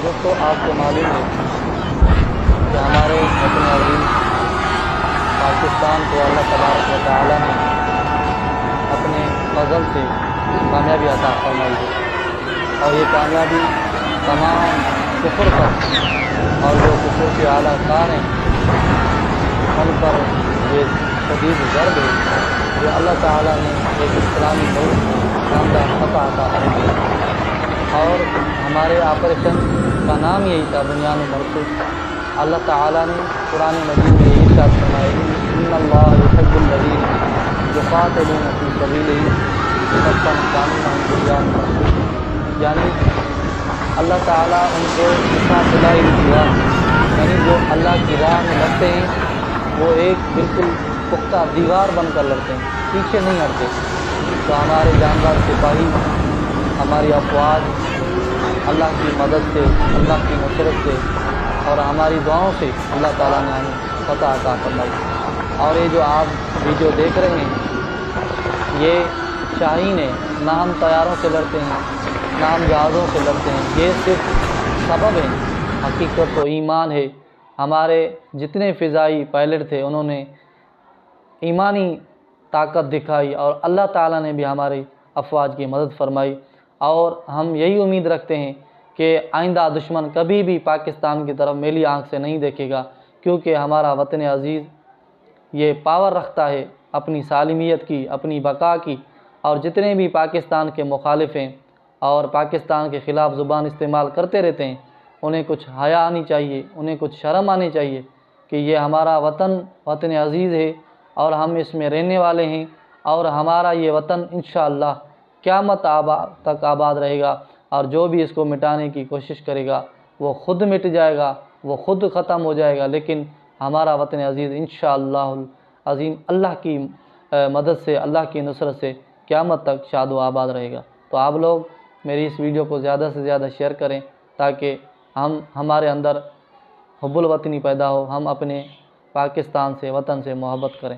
جو تو آپ کو معلوم ہے کہ ہمارے وطن عزیز پاکستان کو اللہ تبارک و تعالیٰ نے اپنے فضل سے کامیابی عطا فرمائی ہے، اور یہ کامیابی تمام کفر پر اور جو کفر کے اعلیٰ کار ہیں ان پر یہ شدید ضرب ہے جو اللہ تعالیٰ نے ایک اسلامی ملک کو شاندار فتح عطا فرمائی، اور ہمارے آپریشن کا نام یہی تھا بنیان مرصوص۔ اللہ تعالیٰ نے قرآن مجید میں یہی ارشاد فرمایا ان اللہ یحب الذین یقاتلون فی سبیلہ صفا کانما بنیان مرصوص، یعنی اللہ تعالیٰ ان کو مصاف الدیوان، یعنی جو اللہ کی راہ میں لڑتے ہیں وہ ایک بالکل پختہ دیوار بن کر لڑتے ہیں، پیچھے نہیں ہٹتے۔ تو ہمارے جانباز سپاہی، ہماری افواج اللہ کی مدد سے، اللہ کی نصرت سے اور ہماری دعاؤں سے اللہ تعالیٰ نے ہمیں فتح عطا فرمائی۔ اور یہ جو آپ ویڈیو دیکھ رہے ہیں یہ شاہین ہے، نہ ہم طیاروں سے لڑتے ہیں نہ ہم جہازوں سے لڑتے ہیں، یہ صرف سبب ہیں، حقیقت تو ایمان ہے۔ ہمارے جتنے فضائی پائلٹ تھے انہوں نے ایمانی طاقت دکھائی اور اللہ تعالیٰ نے بھی ہماری افواج کی مدد فرمائی، اور ہم یہی امید رکھتے ہیں کہ آئندہ دشمن کبھی بھی پاکستان کی طرف میلی آنکھ سے نہیں دیکھے گا، کیونکہ ہمارا وطن عزیز یہ پاور رکھتا ہے اپنی سالمیت کی، اپنی بقا کی، اور جتنے بھی پاکستان کے مخالف ہیں اور پاکستان کے خلاف زبان استعمال کرتے رہتے ہیں انہیں کچھ حیا آنی چاہیے، انہیں کچھ شرم آنی چاہیے کہ یہ ہمارا وطن عزیز ہے اور ہم اس میں رہنے والے ہیں، اور ہمارا یہ وطن انشاءاللہ قیامت تک آباد رہے گا، اور جو بھی اس کو مٹانے کی کوشش کرے گا وہ خود مٹ جائے گا، وہ خود ختم ہو جائے گا، لیکن ہمارا وطن عزیز انشاءاللہ عظیم اللہ کی مدد سے، اللہ کی نصرت سے قیامت تک شاد و آباد رہے گا۔ تو آپ لوگ میری اس ویڈیو کو زیادہ سے زیادہ شیئر کریں تاکہ ہمارے اندر حب الوطنی پیدا ہو، ہم اپنے پاکستان سے، وطن سے محبت کریں۔